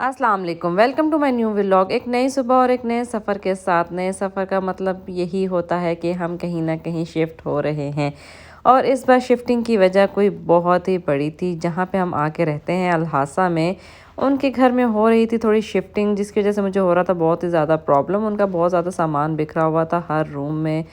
अस्सलाम वालेकुम, welcome to my new vlog. एक नई सुबह और एक नए सफ़र के साथ। नए सफ़र का मतलब यही होता है कि हम कहीं ना कहीं शिफ्ट हो रहे हैं, और इस बार शिफ्टिंग की वजह कोई बहुत ही बड़ी थी। जहाँ पे हम आके रहते हैं अल्हासा में, उनके घर में हो रही थी थोड़ी शिफ्टिंग, जिसकी वजह से मुझे हो रहा था बहुत ही ज़्यादा प्रॉब्लम। उनका बहुत ज़्यादा सामान बिखरा हुआ था हर रूम में।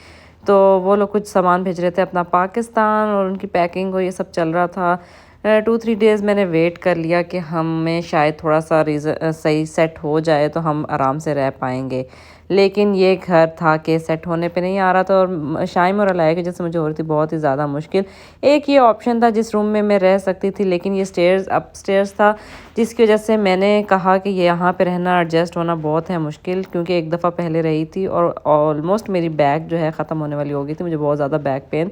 तो वो लोग कुछ सामान भेज रहे थे अपना पाकिस्तान, और उनकी पैकिंग को ये सब चल रहा था। 2-3 डेज़ मैंने वेट कर लिया कि हमें शायद थोड़ा सा सही सेट हो जाए तो हम आराम से रह पाएंगे। लेकिन ये घर था कि सेट होने पे नहीं आ रहा था, और शाइम और अलाया की वजह से मुझे हो रही थी बहुत ही ज़्यादा मुश्किल। एक ये ऑप्शन था जिस रूम में मैं रह सकती थी, लेकिन ये स्टेयर्स अपस्टेयर्स था, जिसकी वजह से मैंने कहा कि ये यहाँ पे रहना एडजस्ट होना बहुत है मुश्किल, क्योंकि एक दफ़ा पहले रही थी और ऑलमोस्ट मेरी बैग जो है ख़त्म होने वाली हो गई थी। मुझे बहुत ज़्यादा बैक पेन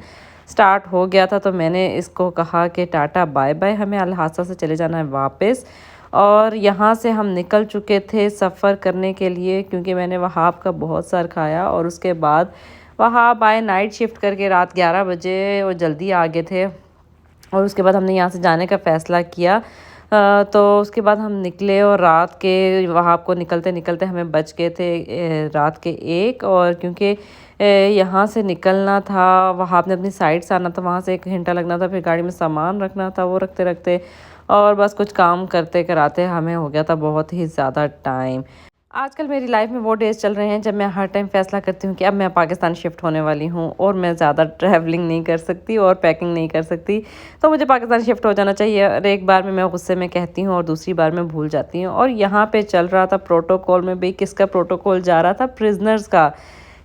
स्टार्ट हो गया था, तो मैंने इसको कहा कि टाटा बाय बाय, हमें अल्हासा से चले जाना है वापस। और यहाँ से हम निकल चुके थे सफ़र करने के लिए, क्योंकि मैंने वहाब का बहुत सर खाया। और उसके बाद वहाब आए नाइट शिफ्ट करके रात 11 बजे, वो जल्दी आ गए थे। और उसके बाद हमने यहाँ से जाने का फ़ैसला किया। तो उसके बाद हम निकले, और रात के वहाब को निकलते निकलते हमें बच गए थे रात के 1। और क्योंकि यहाँ से निकलना था, वहाब ने अपनी साइड से आना था, वहाँ से 1 घंटा लगना था, फिर गाड़ी में सामान रखना था, वो रखते रखते और बस कुछ काम करते कराते हमें हो गया था बहुत ही ज़्यादा टाइम। आजकल मेरी लाइफ में वो डेज़ चल रहे हैं जब मैं हर टाइम फ़ैसला करती हूँ कि अब मैं पाकिस्तान शिफ्ट होने वाली हूँ, और मैं ज़्यादा ट्रैवलिंग नहीं कर सकती और पैकिंग नहीं कर सकती। तो मुझे पाकिस्तान शिफ्ट हो जाना चाहिए। और एक बार में मैं गुस्से में कहती हूँ और दूसरी बार में भूल जाती हूँ। और यहाँ पे चल रहा था प्रोटोकॉल में भी, किसका प्रोटोकॉल जा रहा था? प्रिजनर्स का।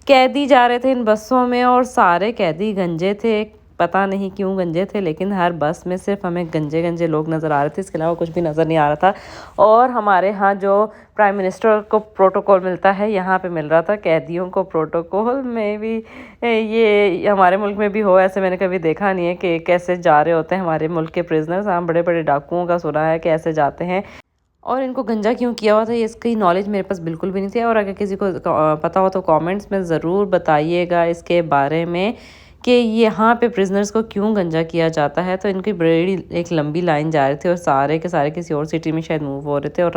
कैदी जा रहे थे इन बसों में, और सारे कैदी गंजे थे। पता नहीं क्यों गंजे थे, लेकिन हर बस में सिर्फ हमें गंजे गंजे लोग नज़र आ रहे थे, इसके अलावा कुछ भी नज़र नहीं आ रहा था। और हमारे यहाँ जो प्राइम मिनिस्टर को प्रोटोकॉल मिलता है, यहाँ पे मिल रहा था कैदियों को प्रोटोकॉल। में भी ये हमारे मुल्क में भी हो ऐसे मैंने कभी देखा नहीं है कि कैसे जा रहे होते हैं हमारे मुल्क के प्रिजनर्स। हम बड़े बड़े डाकुओं का सुना है कि ऐसे जाते हैं। और इनको गंजा क्यों किया हुआ था, ये इसकी नॉलेज मेरे पास बिल्कुल भी नहीं थी। और अगर किसी को पता हो तो कमेंट्स में ज़रूर बताइएगा इसके बारे में, कि यहाँ पे प्रिजनर्स को क्यों गंजा किया जाता है। तो इनकी बड़ी एक लंबी लाइन जा रही थी, और सारे के सारे किसी और सिटी में शायद मूव हो रहे थे। और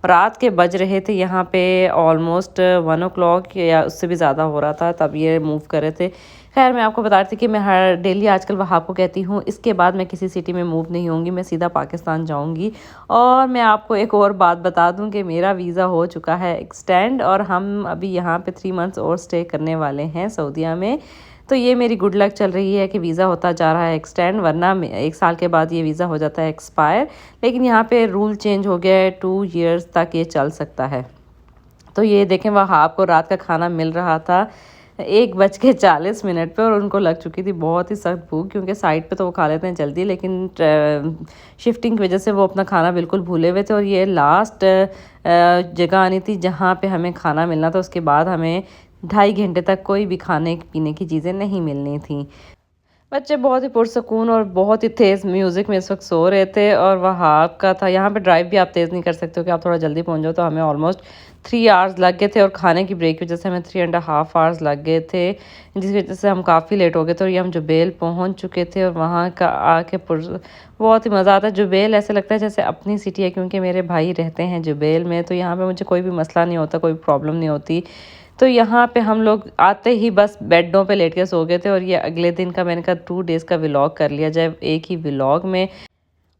रात के बज रहे थे यहाँ पे ऑलमोस्ट 1 o'clock या उससे भी ज़्यादा हो रहा था, तब ये मूव कर रहे थे। खैर, मैं आपको बता रही थी कि मैं हर डेली आजकल वहाब को कहती हूँ इसके बाद मैं किसी सिटी में मूव नहीं होंगी, मैं सीधा पाकिस्तान जाऊँगी। और मैं आपको एक और बात बता दूं कि मेरा वीज़ा हो चुका है एक्सटेंड, और हम अभी यहाँ पे 3 मंथ्स और स्टे करने वाले हैं सऊदीया में। तो ये मेरी गुड लक चल रही है कि वीज़ा होता जा रहा है एक्सटेंड, वरना 1 साल के बाद ये वीज़ा हो जाता है एक्सपायर। लेकिन यहाँ पे रूल चेंज हो गया है, 2 ईयर्स तक ये चल सकता है। तो ये देखें, वहाँ आपको रात का खाना मिल रहा था 1:40 पे, और उनको लग चुकी थी बहुत ही सख्त भूख, क्योंकि साइड पे तो वो खा लेते हैं जल्दी, लेकिन शिफ्टिंग की वजह से वो अपना खाना बिल्कुल भूले हुए थे। और ये लास्ट जगह आनी थी जहाँ पे हमें खाना मिलना था। उसके बाद हमें 2.5 घंटे तक कोई भी खाने पीने की चीज़ें नहीं मिलनी थी। बच्चे बहुत ही पुरसकून और बहुत ही तेज़ म्यूज़िक में इस वक्त सो रहे थे। और वहाब का था, यहाँ पे ड्राइव भी आप तेज़ नहीं कर सकते हो कि आप थोड़ा जल्दी पहुँच जाओ। तो हमें ऑलमोस्ट 3 आवर्स लग गए थे, और खाने की ब्रेक की वजह से हमें 3.5 आवर्स लग गए थे, जिसकी वजह से हम काफ़ी लेट हो गए थे। और ये हम जुबेल पहुँच चुके थे, और वहाँ का आके बहुत ही मज़ा आता है। जुबेल ऐसे लगता है जैसे अपनी सिटी है, क्योंकि मेरे भाई रहते हैं जुबेल में। तो यहाँ पर मुझे कोई भी मसला नहीं होता, कोई प्रॉब्लम नहीं होती। तो यहाँ पे हम लोग आते ही बस बेडों पे लेट के सो गए थे। और ये अगले दिन का मैंने कहा 2 डेज़ का व्लॉग कर लिया जाए एक ही व्लॉग में।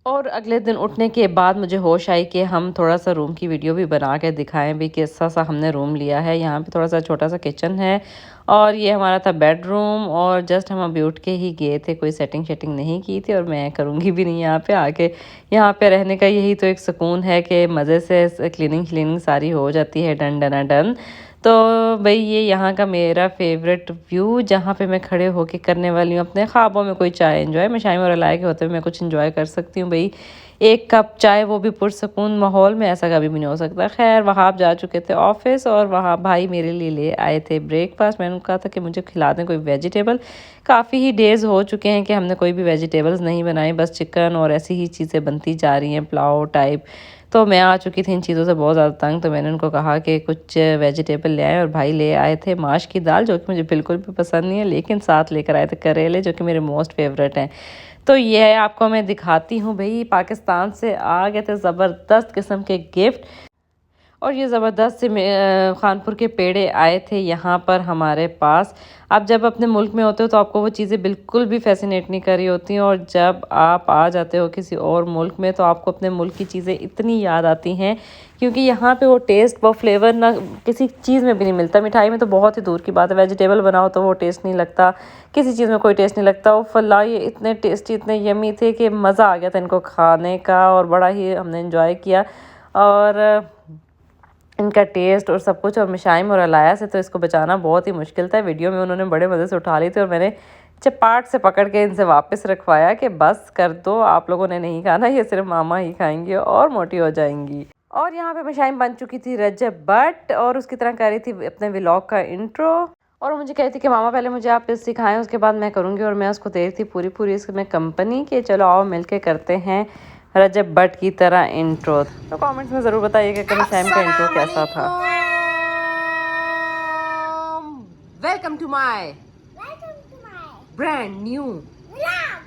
और अगले दिन उठने के बाद मुझे होश आई कि हम थोड़ा सा रूम की वीडियो भी बना के दिखाएं भी, कैसा सा हमने रूम लिया है। यहाँ पे थोड़ा सा छोटा सा किचन है, और ये हमारा था बेडरूम। और जस्ट हम अभी उठ के ही गए थे, कोई सेटिंग शेटिंग नहीं की थी, और मैं करूँगी भी नहीं यहाँ पे आके। यहाँ पे रहने का यही तो एक सुकून है कि मज़े से क्लीनिंग सारी हो जाती है, डन डना डन। तो भाई ये यहाँ का मेरा फेवरेट व्यू, जहाँ पे मैं खड़े होके करने वाली हूँ अपने ख्वाबों में कोई चाय एंजॉय। मैं शाइम और अलाया के होते हुए मैं कुछ एंजॉय कर सकती हूँ भाई, 1 कप चाय, वो भी पुरसकून माहौल में, ऐसा कभी भी नहीं हो सकता। खैर, वहाँ आप जा चुके थे ऑफिस, और वहाँ भाई मेरे लिए ले आए थे ब्रेकफास्ट। मैंने कहा था कि मुझे खिला दें कोई वेजिटेबल। काफ़ी ही डेज़ हो चुके हैं कि हमने कोई भी वेजिटेबल्स नहीं बनाई, बस चिकन और ऐसी ही चीज़ें बनती जा रही हैं, पुलाव टाइप। तो मैं आ चुकी थी इन चीज़ों से बहुत ज़्यादा तंग, तो मैंने उनको कहा कि कुछ वेजिटेबल ले आए, और भाई ले आए थे माश की दाल, जो कि मुझे बिल्कुल भी पसंद नहीं है, लेकिन साथ लेकर आए थे करेले, जो कि मेरे मोस्ट फेवरेट हैं। तो ये आपको मैं दिखाती हूँ भाई, पाकिस्तान से आ गए थे ज़बरदस्त किस्म के गिफ्ट, और ये ज़बरदस्त से खानपुर के पेड़े आए थे यहाँ पर हमारे पास। आप जब अपने मुल्क में होते हो तो आपको वो चीज़ें बिल्कुल भी फैसिनेट नहीं कर रही होती हैं, और जब आप आ जाते हो किसी और मुल्क में तो आपको अपने मुल्क की चीज़ें इतनी याद आती हैं, क्योंकि यहाँ पे वो टेस्ट, वो फ्लेवर ना किसी चीज़ में भी नहीं मिलता। मिठाई में तो बहुत ही दूर की बात है, वेजिटेबल बनाओ तो वो टेस्ट नहीं लगता, किसी चीज़ में कोई टेस्ट नहीं लगता। वो फला ये इतने टेस्टी, इतने यमी थे कि मज़ा आ गया था इनको खाने का, और बड़ा ही हमने इन्जॉय किया। और इनका टेस्ट और सब कुछ, और मिशाइम और अलाया से तो इसको बचाना बहुत ही मुश्किल था। वीडियो में उन्होंने बड़े मज़े से उठा ली थी, और मैंने चपाट से पकड़ के इनसे वापस रखवाया कि बस कर दो, आप लोगों ने नहीं खाना, ये सिर्फ मामा ही खाएंगे और मोटी हो जाएंगी। और यहाँ पे मिशाइम बन चुकी थी रजब बट, और उसकी तरह कर रही थी अपने व्लॉग का इंट्रो, और वो मुझे कह रही थी कि मामा पहले मुझे आप सिखाएं, उसके बाद मैं करूँगी। और मैं उसको दे रही थी पूरी पूरी इसमें कंपनी के, चलो आओ मिलके करते हैं रजब बट की तरह इंट्रो। तो कमेंट्स में ज़रूर बताइएगा कि मिशाइम का इंट्रो कैसा था। Welcome to my brand new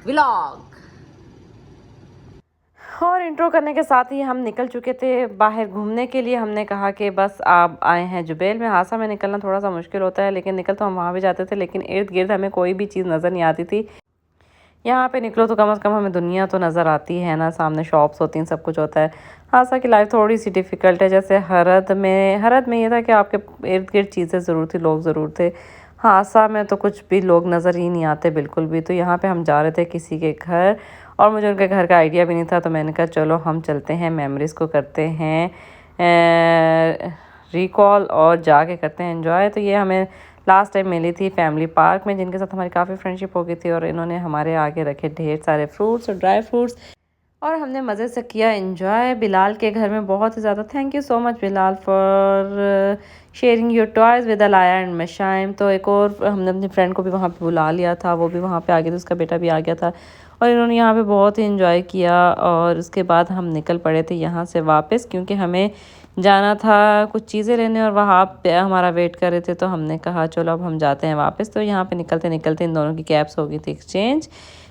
vlog. और इंट्रो करने के साथ ही हम निकल चुके थे बाहर घूमने के लिए। हमने कहा कि बस आप आए हैं जुबैल में। हादसा में निकलना थोड़ा सा मुश्किल होता है, लेकिन निकल तो हम वहाँ भी जाते थे, लेकिन इर्द गिर्द हमें कोई भी चीज़ नज़र नहीं आती थी। यहाँ पे निकलो तो कम से कम हमें दुनिया तो नज़र आती है ना, सामने शॉप्स होती हैं, सब कुछ होता है। हादसा की लाइफ थोड़ी सी डिफ़िकल्ट है। जैसे हरद में ये था कि आपके इर्द गिर्द चीज़ें ज़रूर थी, लोग ज़रूर थे। हादसा में तो कुछ भी लोग नज़र ही नहीं आते बिल्कुल भी। तो यहाँ पे हम जा रहे थे किसी के घर, और मुझे उनके घर का आइडिया भी नहीं था, तो मैंने कहा चलो हम चलते हैं, मेमोरीज़ को करते हैं रिकॉल, और जाके करते हैं एंजॉय। तो ये हमें लास्ट टाइम मिली थी फैमिली पार्क में, जिनके साथ हमारी काफ़ी फ्रेंडशिप हो गई थी, और इन्होंने हमारे आगे रखे ढेर सारे फ्रूट्स और ड्राई फ्रूट्स, और हमने मज़े से किया एंजॉय बिलाल के घर में बहुत ही ज़्यादा। Thank you so much Bilal for sharing your toys with Alaya and Mishaim. तो एक और हमने अपनी फ्रेंड को भी वहाँ पे बुला लिया था, वो भी वहाँ पे आ गई थी, उसका बेटा भी आ गया था, और इन्होंने यहाँ पे बहुत ही एंजॉय किया। और उसके बाद हम निकल पड़े थे यहाँ से वापस, क्योंकि हमें जाना था कुछ चीज़ें लेने, और वहाँ पे हमारा वेट कर रहे थे। तो हमने कहा चलो अब हम जाते हैं वापस। तो यहाँ पे निकलते निकलते इन दोनों की कैब्स हो गई थी एक्सचेंज,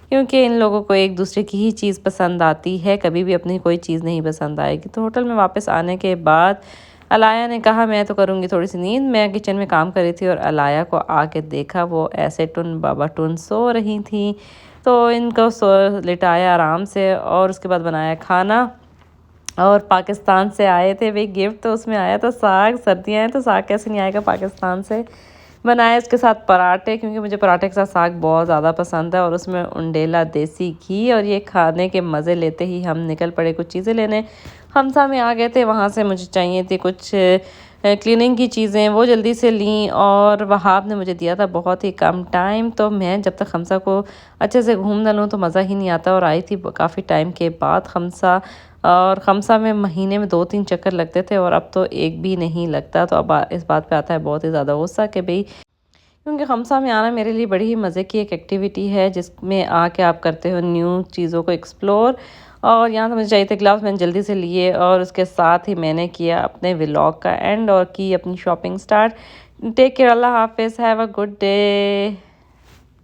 क्योंकि इन लोगों को एक दूसरे की ही चीज़ पसंद आती है, कभी भी अपनी कोई चीज़ नहीं पसंद आएगी। तो होटल में वापस आने के बाद अलाया ने कहा मैं तो करूँगी थोड़ी सी नींद। मैं किचन में काम कर रही थी, और अलाया को आके देखा, वो ऐसे टुन बाबा टुन सो रही थी। तो इनको लिटाया आराम से, और उसके बाद बनाया खाना। और पाकिस्तान से आए थे भाई गिफ्ट, तो उसमें आया था साग। सर्दियाँ हैं तो साग कैसे नहीं आएगा पाकिस्तान से। बनाए इसके साथ पराठे, क्योंकि मुझे पराठे के साथ साग बहुत ज़्यादा पसंद है, और उसमें उंडेला देसी घी। और ये खाने के मज़े लेते ही हम निकल पड़े कुछ चीज़ें लेने। हमसा में आ गए थे, वहाँ से मुझे चाहिए थी कुछ क्लीनिंग की चीज़ें, वो जल्दी से लीं। और वहाब ने मुझे दिया था बहुत ही कम टाइम, तो मैं जब तक खमसा को अच्छे से घूम ना लूँ तो मज़ा ही नहीं आता। और आई थी काफ़ी टाइम के बाद खमसा, और खमसा में महीने में 2-3 चक्कर लगते थे, और अब तो एक भी नहीं लगता। तो अब इस बात पे आता है बहुत ही ज़्यादा गुस्सा कि भाई, क्योंकि खमसा में आना मेरे लिए बड़ी ही मज़े की एक एक्टिविटी है, जिसमें आके आप करते हो न्यू चीज़ों को एक्सप्लोर। और यहाँ तो मुझे चाहिए थे ग्लव्स, मैंने जल्दी से लिए, और उसके साथ ही मैंने किया अपने व्लॉग का एंड, और की अपनी शॉपिंग स्टार्ट। टेक केयर, अल्लाह हाफिज़, हैव अ गुड डे।